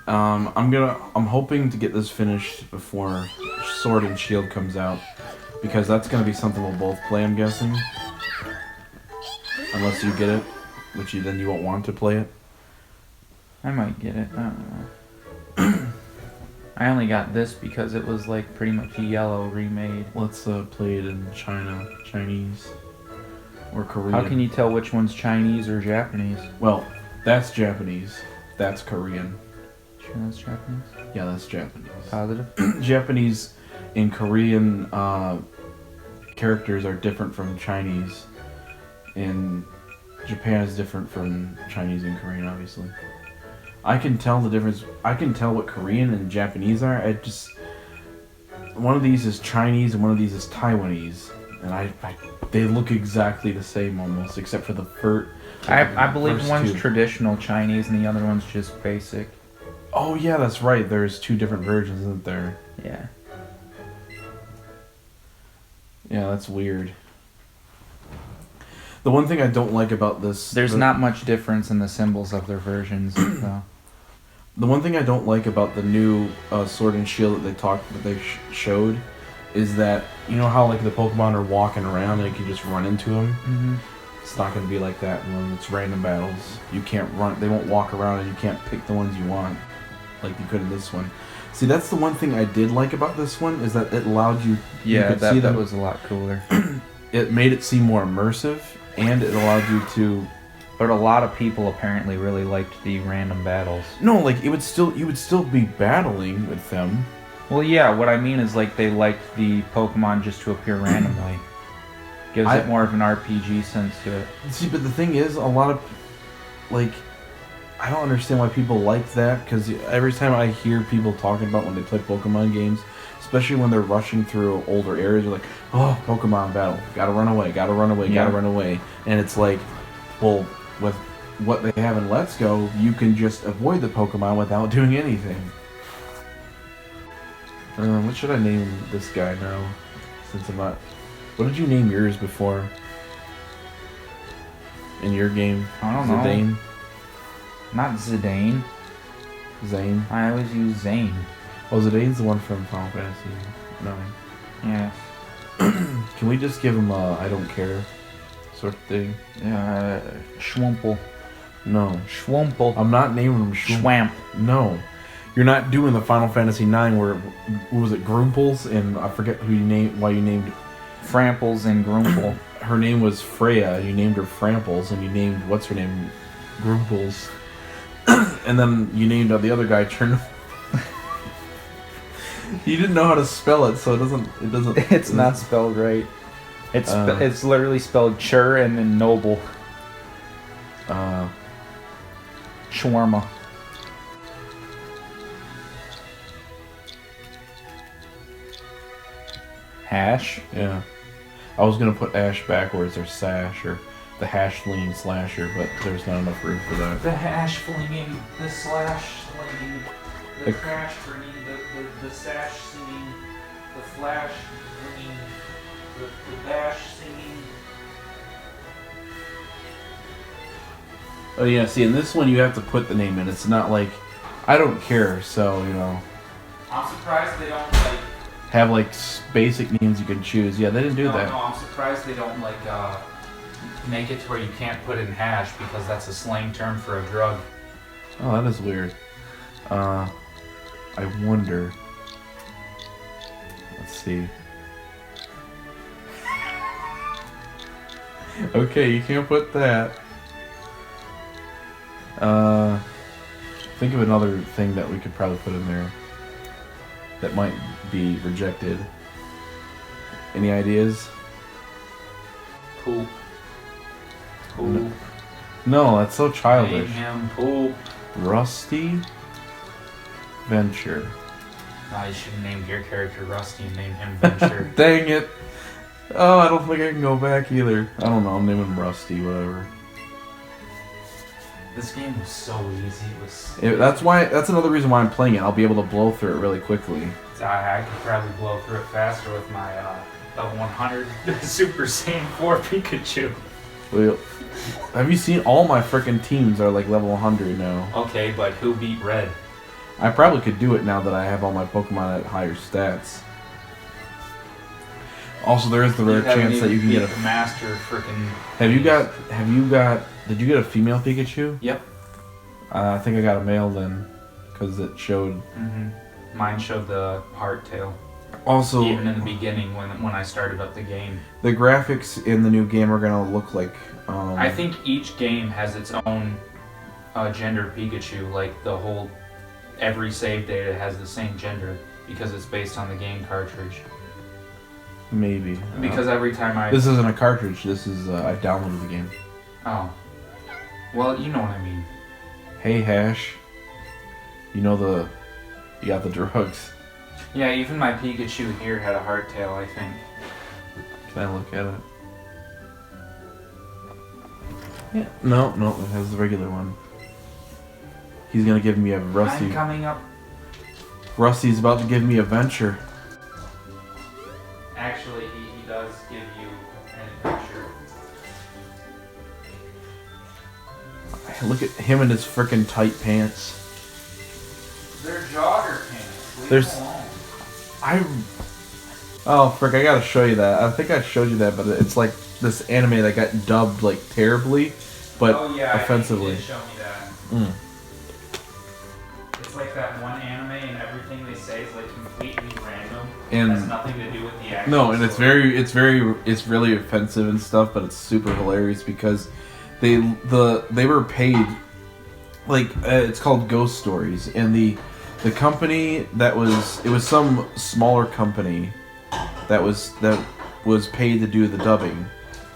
I'm hoping to get this finished before Sword and Shield comes out, because that's gonna be something we'll both play, I'm guessing. Unless you get it, which then you won't want to play it. I might get it. I don't know. I only got this because it was like pretty much a yellow remade. Let's play it in Chinese, or Korean. How can you tell which one's Chinese or Japanese? Well, that's Japanese. That's Korean. Sure that's Japanese? Yeah, that's Japanese. Positive? Japanese and Korean characters are different from Chinese. And Japan is different from Chinese and Korean, obviously. I can tell the difference. I can tell what Korean and Japanese are. One of these is Chinese and one of these is Taiwanese, and they look exactly the same almost, except for the fur. I believe one's traditional Chinese and the other one's just basic. Oh yeah, that's right. There's two different versions, isn't there? Yeah. Yeah, that's weird. The one thing I don't like about this... There's not much difference in the symbols of their versions, though. The one thing I don't like about the new Sword and Shield that they showed is that, you know how like the Pokemon are walking around and you can just run into them? Mm-hmm. It's not going to be like that when it's random battles. You can't run, they won't walk around and you can't pick the ones you want like you could in this one. See, that's the one thing I did like about this one, is that it allowed you... Yeah, you could see that was a lot cooler. It made it seem more immersive, and it allowed you to... But a lot of people apparently really liked the random battles. No, like, you would still be battling with them. Well, yeah, what I mean is, like, they liked the Pokemon just to appear randomly. Gives it more of an RPG sense to it. See, but the thing is, a lot of... Like, I don't understand why people like that, because every time I hear people talking about when they play Pokemon games, especially when they're rushing through older areas, they're like, oh, Pokemon battle, gotta run away, gotta run away, gotta run away. And it's like, well, with what they have in Let's Go, you can just avoid the Pokemon without doing anything. What should I name this guy now? Since I'm not... What did you name yours before? In your game? I don't know. Zidane? Not Zidane. Zane? I always use Zane. Oh, Zidane's the one from Final Fantasy 9. Yeah. Can we just give him a I don't care sort of thing? Schwumple. No. Schwumple. I'm not naming him Schwamp. No. You're not doing the Final Fantasy 9 where, what was it, Grumples? And I forget why you named... Framples and Grumple. Her name was Freya, you named her Framples, and you named, what's her name, Grumples. And then you named the other guy Chern... You didn't know how to spell it, so it doesn't... It's not spelled right. It's literally spelled Chur and then Noble. Shawarma. Hash? Yeah. I was gonna put Ash backwards, or Sash, or the hash flinging slasher, but there's not enough room for that. The hash flinging, the slash slinging, the The- trash bringing, the sash singing, the flash bringing, the bash singing. Oh yeah, see, in this one you have to put the name in. It's not like, I don't care, so, you know, I'm surprised they don't like... have like basic names you can choose. Yeah, they didn't do that. No, I'm surprised they don't like make it to where you can't put in hash because that's a slang term for a drug. Oh, that is weird. I wonder. Let's see. Okay, you can't put that. Think of another thing that we could probably put in there that might be rejected. Any ideas? Poop. Poop. No, that's so childish. Name him Poop. Rusty Venture. No, you should have named your character Rusty and named him Venture. Dang it. Oh, I don't think I can go back either. I don't know, I'm naming him Rusty, whatever. This game was so easy. That's another reason why I'm playing it. I'll be able to blow through it really quickly. I could probably blow through it faster with my level 100 Super Saiyan 4 Pikachu. Well, have you seen all my freaking teams are like level 100 now? Okay, but who beat Red? I probably could do it now that I have all my Pokemon at higher stats. Also, there is the rare chance that you can get a master freaking. Have you got? Did you get a female Pikachu? Yep. I think I got a male then, because it showed. Mm-hmm. Mine showed the hardtail. Also, even in the beginning when I started up the game, the graphics in the new game are gonna look like. I think each game has its own gender Pikachu. Like every save data has the same gender because it's based on the game cartridge. Maybe. Because every time This isn't a cartridge. This is I downloaded the game. Oh. Well, you know what I mean. Hey Hash. You got the drugs. Yeah, even my Pikachu here had a hardtail, I think. Can I look at it? Yeah. No, it has the regular one. He's gonna give me a Rusty. I'm coming up. Rusty's about to give me a venture. Actually, he does give you an adventure. Look at him in his frickin' tight pants. They're jogger pants. Leave There's. them alone. Oh frick! I gotta show you that. I think I showed you that, but it's like this anime that got dubbed like terribly, but offensively. You did show me that. Mm. It's like that one anime, and everything they say is like completely random. And has nothing to do with the actual. No, and story. it's really offensive and stuff, but it's super hilarious because they were paid like it's called Ghost Stories, and the company it was some smaller company that was paid to do the dubbing,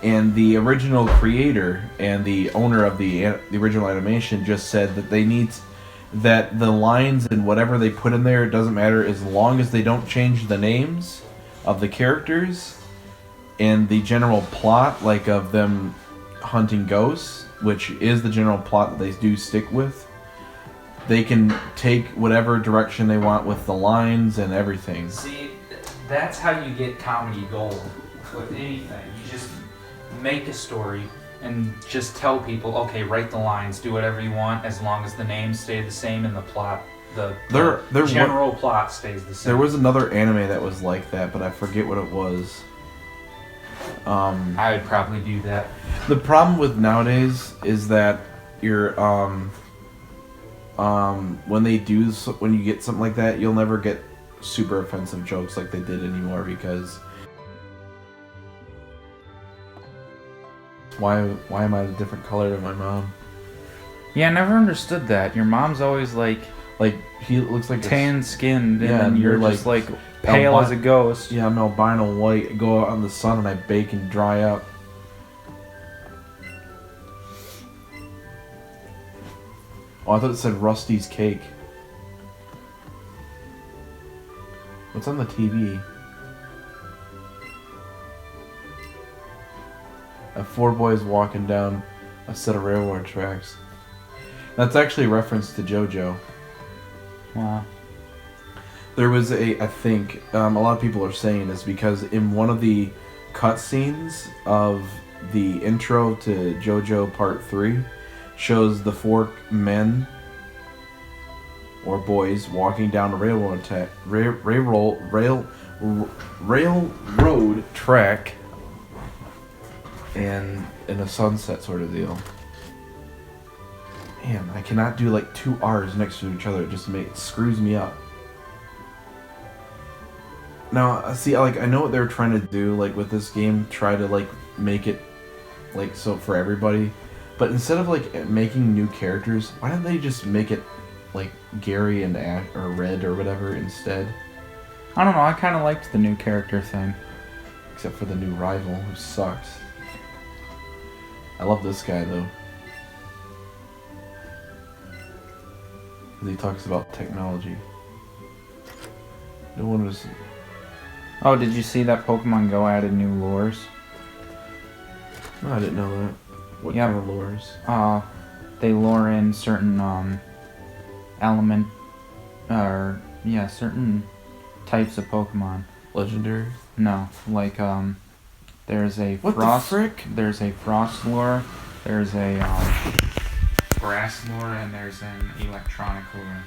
and the original creator and the owner of the original animation just said that that the lines and whatever they put in there, it doesn't matter as long as they don't change the names of the characters and the general plot, like of them hunting ghosts, which is the general plot that they do stick with. They can take whatever direction they want with the lines and everything. See, that's how you get comedy gold with anything. You just make a story and just tell people, okay, write the lines, do whatever you want, as long as the names stay the same and the plot, the general plot stays the same. There was another anime that was like that, but I forget what it was. I would probably do that. The problem with nowadays is that you're when you get something like that, you'll never get super offensive jokes like they did anymore, because why am I a different color than my mom? Yeah, I never understood that. Your mom's always like he looks like tan skinned, and yeah, then you're just like pale as a ghost. Yeah, I'm albino white. I go out in the sun and I bake and dry up. Oh, I thought it said Rusty's Cake. What's on the TV? Four boys walking down a set of railroad tracks. That's actually a reference to JoJo. Wow. There was I think, a lot of people are saying this because in one of the cutscenes of the intro to JoJo Part 3 shows the four men or boys walking down a railroad track and in a sunset sort of deal. Man, I cannot do like two R's next to each other. It screws me up. Now, see, I know what they're trying to do, like with this game, try to like make it like so for everybody. But instead of like making new characters, why don't they just make it like Gary and Ash or Red or whatever instead? I don't know. I kind of liked the new character thing, except for the new rival who sucks. I love this guy though, because he talks about technology. No one was. Oh, did you see that Pokemon Go added new lures? No, I didn't know that. What Yep. kind of lures? They lure in certain certain types of Pokemon. Legendary? No, like there's a What frost. the frick? There's a frost lure. There's a grass lure, and there's an electronic lure.